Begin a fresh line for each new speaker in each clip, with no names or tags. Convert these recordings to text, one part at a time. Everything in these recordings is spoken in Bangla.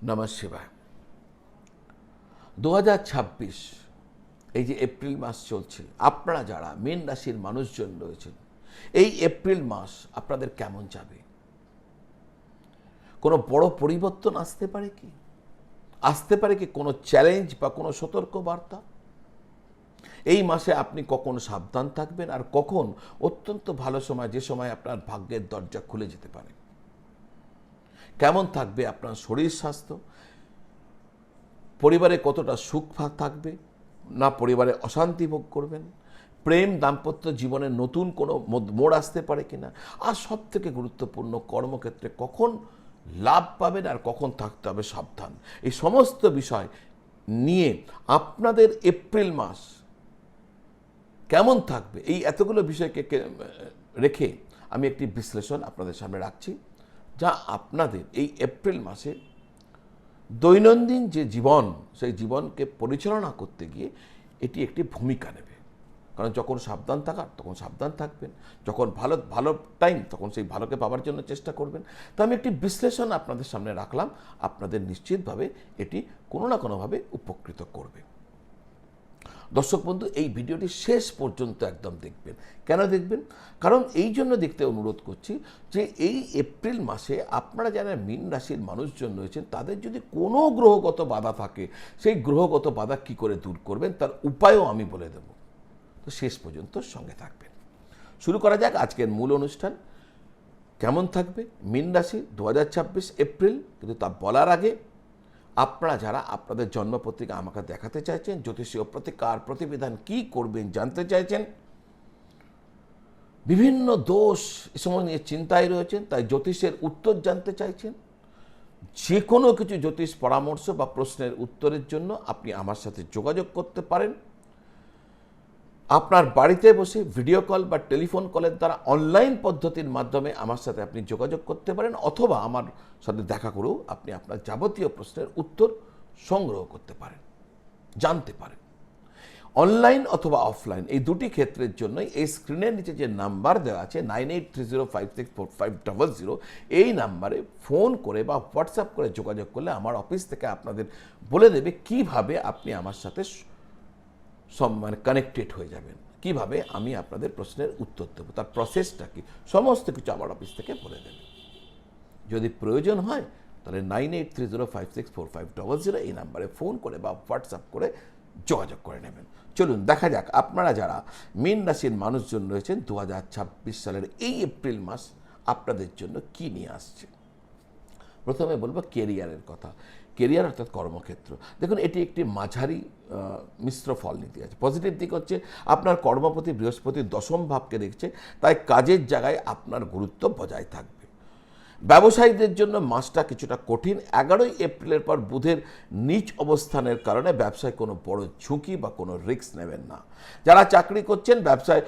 নমঃ শিবায়। 2026 এই যে এপ্রিল মাস চলছে, আপনারা যারা মীন রাশির মানুষজন রয়েছেন, এই এপ্রিল মাস আপনাদের কেমন যাবে? কোনো বড় পরিবর্তন আসতে পারে কি? কোনো চ্যালেঞ্জ বা কোনো সতর্ক বার্তা? এই মাসে আপনি কখন সাবধান থাকবেন আর কখন অত্যন্ত ভালো সময়, যে সময় আপনার ভাগ্যের দরজা খুলে যেতে পারে? কেমন থাকবে আপনার শরীর স্বাস্থ্য? পরিবারে কতটা সুখ থাকবে, না পরিবারে অশান্তি ভোগ করবেন? প্রেম দাম্পত্য জীবনে নতুন কোনো মোড় আসতে পারে কিনা? আর সব থেকে গুরুত্বপূর্ণ, কর্মক্ষেত্রে কখন লাভ পাবেন আর কখন থাকতে হবে সাবধান। এই সমস্ত বিষয় নিয়ে আপনাদের এপ্রিল মাস কেমন থাকবে, এই এতগুলো বিষয়কে রেখে আমি একটি বিশ্লেষণ আপনাদের সামনে রাখছি, যা আপনাদের এই এপ্রিল মাসে দৈনন্দিন যে জীবন, সেই জীবনকে পরিচালনা করতে গিয়ে এটি একটি ভূমিকা নেবে। কারণ যখন সাবধান থাকার তখন সাবধান থাকবেন, যখন ভালো টাইম তখন সেই ভালোকে পাওয়ার জন্য চেষ্টা করবেন। তো আমি একটি বিশ্লেষণ আপনাদের সামনে রাখলাম, আপনাদের নিশ্চিতভাবে এটি কোনো না কোনোভাবে উপকৃত করবে। দর্শক বন্ধু, এই ভিডিওটি শেষ পর্যন্ত একদম দেখবেন। কেন দেখবেন? কারণ এই জন্য দেখতে অনুরোধ করছি যে এই এপ্রিল মাসে আপনারা যারা মীন রাশির মানুষজন রয়েছেন, তাদের যদি কোনো গ্রহগত বাধা থাকে, সেই গ্রহগত বাধা কী করে দূর করবেন তার উপায়ও আমি বলে দেব। তো শেষ পর্যন্ত সঙ্গে থাকবেন। শুরু করা যাক আজকের মূল অনুষ্ঠান। কেমন থাকবে মীন রাশি 2026 এপ্রিল? কিন্তু তা বলার আগে, আপনারা যারা আপনাদের জন্মপত্রিকা আমাকে দেখাতে চাইছেন, জ্যোতিষীয় প্রতিকার প্রতিবিধান কি করবেন জানতে চাইছেন, বিভিন্ন দোষ এ সময় নিয়ে চিন্তায় রয়েছেন, তাই জ্যোতিষের উত্তর জানতে চাইছেন, যে কোনো কিছু জ্যোতিষ পরামর্শ বা প্রশ্নের উত্তরের জন্য আপনি আমার সাথে যোগাযোগ করতে পারেন। আপনার বাড়িতে বসে ভিডিও কল বা টেলিফোন কলের দ্বারা অনলাইন পদ্ধতির মাধ্যমে আমার সাথে আপনি যোগাযোগ করতে পারেন, অথবা আমার সাথে দেখা করেও আপনি আপনার যাবতীয় প্রশ্নের উত্তর সংগ্রহ করতে পারেন, জানতে পারেন। অনলাইন অথবা অফলাইন এই দুটি ক্ষেত্রের জন্যই এই স্ক্রিনের নিচে যে নাম্বার দেওয়া আছে 9830564500, এই নাম্বারে ফোন করে বা হোয়াটসঅ্যাপ করে যোগাযোগ করলে আমার অফিস থেকে আপনাদের বলে দেবে কিভাবে আপনি আমার সাথে কানেক্টেড হয়ে যাবেন, কিভাবে আমি আপনাদের প্রশ্নের উত্তর দেবো, তার প্রসেসটা কি, সমস্ত কিছু আমার অফিস থেকে বলে দেবে। যদি প্রয়োজন হয় তাহলে 9830564500 এই নাম্বারে ফোন করে বা হোয়াটসঅ্যাপ করে যোগাযোগ করে নেবেন। চলুন দেখা যাক আপনারা যারা মীন রাশির মানুষজন রয়েছেন 2026 সালের এই এপ্রিল মাস আপনাদের জন্য কি নিয়ে আসছে। প্রথমে বলবো কেরিয়ারের কথা। কেরিয়ার অর্থাৎ কর্মক্ষেত্র। দেখুন, এটি একটি মাঝারি মিশ্র ফল নীতি আছে। পজিটিভ দিক হচ্ছে আপনার কর্মপতি বৃহস্পতি দশম ভাবকে দেখছে, তাই কাজের জায়গায় আপনার গুরুত্ব বজায় থাকবে। ব্যবসায়ীদের জন্য মাসটা কিছুটা কঠিন। 11ই এপ্রিলের পর বুধের নিচ অবস্থানের কারণে ব্যবসায় কোনো বড় ঝুঁকি বা কোনো রিস্ক নেবেন না। যারা চাকরি করছেন, ব্যবসায়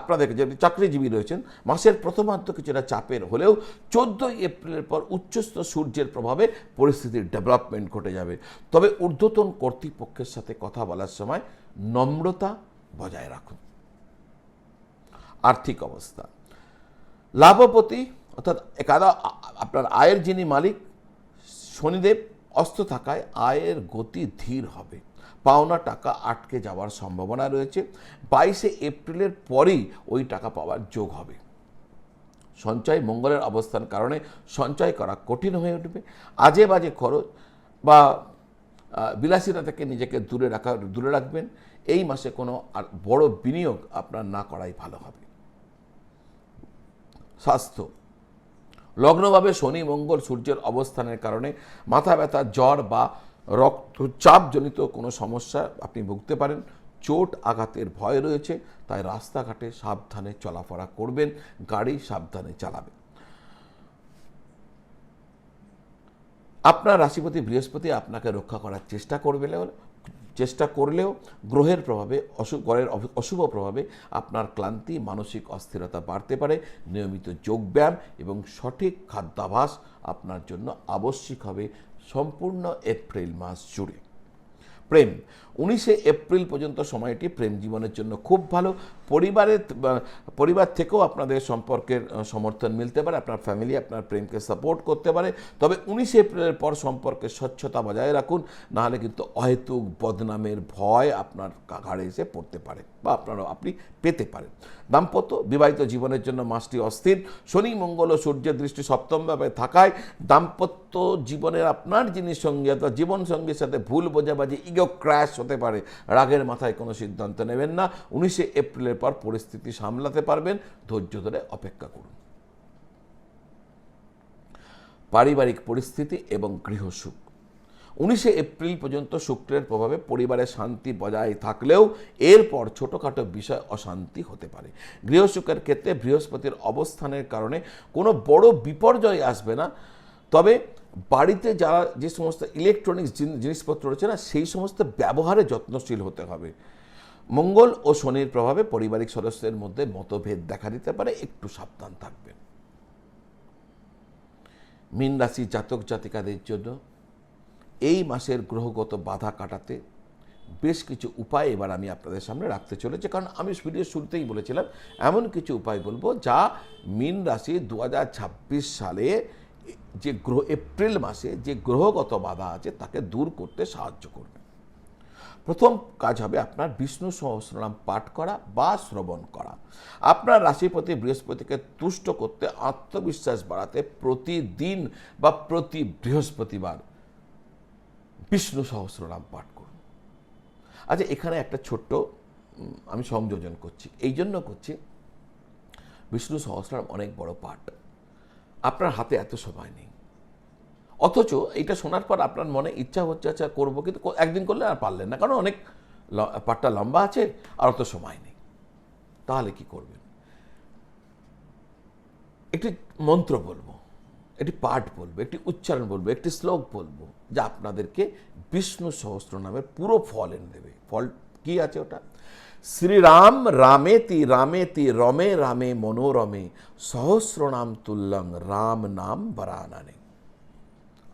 আপনাদের যদি চাকরিজীবী রয়েছেন, মাসের প্রথমার্ধ কিছুটা চাপের হলেও 14ই এপ্রিলের পর উচ্চস্থ সূর্যের প্রভাবে পরিস্থিতির ডেভেলপমেন্ট ঘটে যাবে। তবে ঊর্ধ্বতন কর্তৃপক্ষের সাথে কথা বলার সময় নম্রতা বজায় রাখুন। আর্থিক অবস্থা, লাভপতি অর্থাৎ আপনার আয়ের যিনি মালিক শনিদেব অস্ত থাকায় আয়ের গতি ধীর হবে। পাওনা টাকা আটকে যাওয়ার সম্ভাবনা রয়েছে। 22শে এপ্রিলের পরেই ওই টাকা পাওয়ার যোগ হবে। সঞ্চয়, মঙ্গলের অবস্থান কারণে সঞ্চয় করা কঠিন হয়ে উঠবে। আজে বাজে খরচ বা বিলাসিতা থেকে নিজেকে দূরে রাখবেন। এই মাসে কোনো আর বড় বিনিয়োগ আপনার না করাই ভালো হবে। স্বাস্থ্য, লগ্নভাবে শনি মঙ্গল সূর্যের অবস্থানের কারণে মাথা ব্যথা, জ্বর বা রক্তচাপজনিত কোনো সমস্যা আপনি ভুগতে পারেন। চোট আঘাতের ভয় রয়েছে, তাই রাস্তাঘাটে সাবধানে চলাফেরা করবেন, গাড়ি সাবধানে চালাবেন। আপনার রাশিপতি বৃহস্পতি আপনাকে রক্ষা করার চেষ্টা করলেও গ্রহের প্রভাবে অশুভ প্রভাবে আপনার ক্লান্তি, মানসিক অস্থিরতা বাড়তে পারে। নিয়মিত যোগব্যায়াম এবং সঠিক খাদ্যাভ্যাস আপনার জন্য আবশ্যিক হবে সম্পূর্ণ এপ্রিল মাস জুড়ে। প্রেম 19শে এপ্রিল পর্যন্ত সময়টি প্রেম জীবনের জন্য খুব ভালো। পরিবার থেকেও আপনাদের সম্পর্কের সমর্থন মিলতে পারে, আপনার ফ্যামিলি আপনার প্রেমকে সাপোর্ট করতে পারে। তবে 19শে এপ্রিলের পর সম্পর্কের স্বচ্ছতা বজায় রাখুন, নাহলে কিন্তু অহেতুক বদনামের ভয় আপনার ঘাড়ে এসে পড়তে পারে বা আপনি পেতে পারেন। দাম্পত্য বিবাহিত জীবনের জন্য মাসটি অস্থির। শনি মঙ্গল ও সূর্যের দৃষ্টি সপ্তমভাবে থাকায় দাম্পত্য জীবনের আপনার যিনি সঙ্গী অথবা জীবন সঙ্গীর সাথে ভুল বোঝাবাজি, ইগো ক্র্যাশ হতে পারে। রাগের মাথায় কোনো সিদ্ধান্ত নেবেন না। 19শে এপ্রিলের পর পরিস্থিতি সামলাতে পারবেন, ধৈর্য ধরে অপেক্ষা করুন। পারিবারিক পরিস্থিতি এবং গৃহসুখ 19শে এপ্রিল পর্যন্ত শুক্রের প্রভাবে পরিবারের শান্তি বজায় থাকলেও এরপর ছোটোখাটো বিষয় অশান্তি হতে পারে। গৃহসুখের ক্ষেত্রে বৃহস্পতির অবস্থানের কারণে কোনো বড় বিপর্যয় আসবে না, তবে বাড়িতে যারা যে সমস্ত ইলেকট্রনিক্স জিনিসপত্র রয়েছে না, সেই সমস্ত ব্যবহারে যত্নশীল হতে হবে। মঙ্গল ও শনির প্রভাবে পারিবারিক সদস্যদের মধ্যে মতভেদ দেখা দিতে পারে, একটু সাবধান থাকবেন। মীন রাশি জাতক জাতিকাদের জন্য এই মাসের গ্রহগত বাধা কাটাতে বেশ কিছু উপায় এবার আমি আপনাদের সামনে রাখতে চলেছি, কারণ আমি ভিডিও শুরুতেই বলেছিলাম এমন কিছু উপায় বলবো যা মীন রাশি 2026 সালে যে এপ্রিল মাসে যে গ্রহগত বাধা আছে তাকে দূর করতে সাহায্য করবে। প্রথম কাজ হবে আপনার বিষ্ণু সহস্রনাম পাঠ করা বা শ্রবণ করা। আপনার রাশিপতি বৃহস্পতিকে তুষ্ট করতে, আত্মবিশ্বাস বাড়াতে প্রতিদিন বা প্রতি বৃহস্পতিবার বিষ্ণু সহস্রনাম পাঠ করুন। আচ্ছা, এখানে একটা ছোট্ট আমি সংযোজন করছি, এই জন্য করছি, বিষ্ণু সহস্রনাম অনেক বড় পাঠ, আপনার হাতে এত সময় নেই, অথচ এটা শোনার পর আপনার মনে ইচ্ছা হচ্ছে আচ্ছা করবো, কিন্তু একদিন করলে আর পারলেন না, কারণ অনেক পাঠটা লম্বা আছে আর অত সময় নেই। তাহলে কি করবেন? একটি মন্ত্র বলবো, একটি পাঠ বলবো, একটি উচ্চারণ বলবো, একটি শ্লোক বলবো, যা আপনাদেরকে বিষ্ণু সহস্রনামের পুরো ফল এনে দেবে। ফল কি আছে ওটা? শ্রীরাম রামেতি রামেতি রমে রামে মনোরমে সহস্রনাম তুল্যং রাম নাম বরাননে।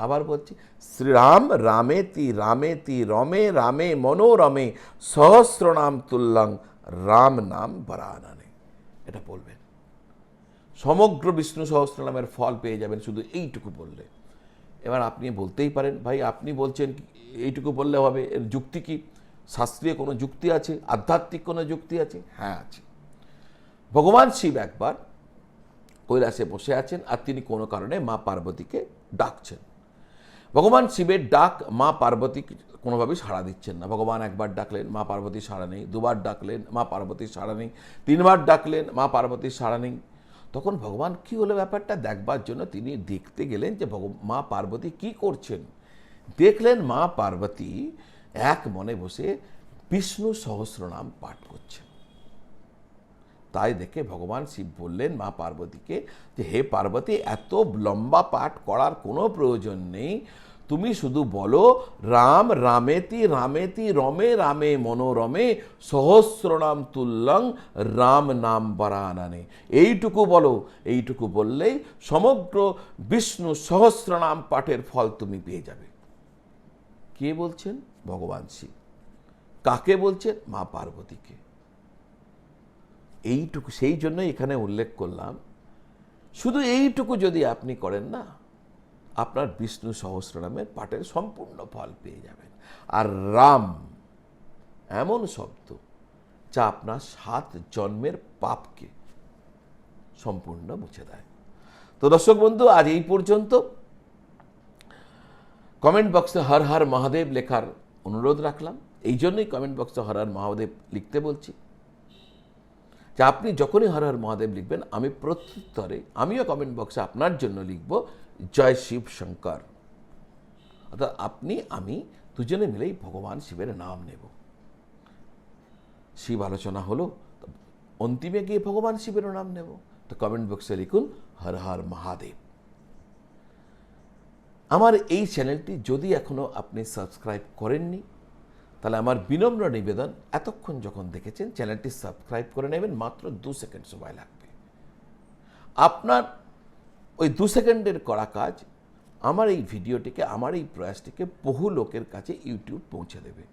আবার বলছি, শ্রীরাম রামেতি রামেতি রমে রামে মনোরমে সহস্রনাম তুল্যং রাম নাম বরাননে। এটা বলবেন, সমগ্র বিষ্ণু সহস্রনামের ফল পেয়ে যাবেন শুধু এইটুকু বললে। এবার আপনি বলতেই পারেন, ভাই আপনি বলছেন এইটুকু বললে হবে, এর যুক্তি কি? শাস্ত্রীয় কোনো যুক্তি আছে? আধ্যাত্মিক কোনো যুক্তি আছে? হ্যাঁ আছে। ভগবান শিব একবার কৈলাসে বসে আছেন আর তিনি কোনো কারণে মা পার্বতীকে ডাকছেন। ভগবান শিবের ডাক মা পার্বতী কোনোভাবেই সাড়া দিচ্ছেন না। ভগবান একবার ডাকলেন, মা পার্বতীর সাড়া নেই, দুবার ডাকলেন, মা পার্বতীর সাড়া নেই, তিনবার ডাকলেন, মা পার্বতীর সাড়া নেই। তখন ভগবান কি হলো ব্যাপারটা দেখবার জন্য তিনি দেখতে গেলেন যে মা পার্বতী কি করছেন। দেখলেন মা পার্বতী এক মনে বসে বিষ্ণু সহস্রনাম পাঠ করছেন। তাই দেখে ভগবান শিব বললেন মা পার্বতীকে যে হে পার্বতী, এত লম্বা পাঠ করার কোনো প্রয়োজন নেই, তুমি শুধু বলো রাম রামেতি রামেতি রমে রামে মনোরমে সহস্রনাম তুল্যং রাম নাম বরাননে। এইটুকু বলো, এইটুকু বললেই সমগ্র বিষ্ণু সহস্রনাম পাঠের ফল তুমি পেয়ে যাবে। কে বলছেন? ভগবান শিব। কাকে বলছেন? মা পার্বতীকে। এইটুকু, সেই জন্য এখানে উল্লেখ করলাম, শুধু এইটুকু যদি আপনি করেন না, আপনার বিষ্ণু সহস্রনামের পাঠের সম্পূর্ণ ফল পেয়ে যাবেন। আর রাম এমন শব্দ যা আপনার 7 জন্মের পাপকে সম্পূর্ণ মুছে দেয়। তো দর্শক বন্ধু, আজ এই পর্যন্ত। কমেন্ট বক্সে হর হর মহাদেব লেখার অনুরোধ রাখলাম, এই জন্যই কমেন্ট বক্সে হর হর মহাদেব লিখতে বলছি, যে আপনি যখনই হর হর মহাদেব লিখবেন আমি প্রত্যুত্তরে আমিও কমেন্ট বক্সে আপনার জন্য লিখব জয় শিব শঙ্কর। অর্থাৎ আপনি আমি দুজনে মিলেই ভগবান শিবের নাম নেব। শিব আলোচনা হলো, অন্তিমে গিয়ে ভগবান শিবের নাম নেব। তো কমেন্ট বক্সে লিখুন হর হর মহাদেব। আমার এই চ্যানেলটি যদি এখনো আপনি সাবস্ক্রাইব করেননি, তাহলে আমার বিনম্র নিবেদন, এতক্ষণ যখন দেখেছেন চ্যানেলটি সাবস্ক্রাইব করে নেবেন, মাত্র 2 সেকেন্ড সময় লাগবে। আপনার ওই 2 সেকেন্ডের করা কাজ আমার এই ভিডিওটিকে, আমার এই প্রয়াসটিকে বহু লোকের কাছে ইউটিউব পৌঁছে দেবে।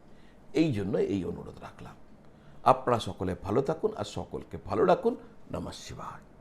এই জন্য এই অনুরোধ রাখলাম। আপনারা সকলে ভালো থাকুন আর সকলকে ভালো রাখুন। নমঃ শিবায়।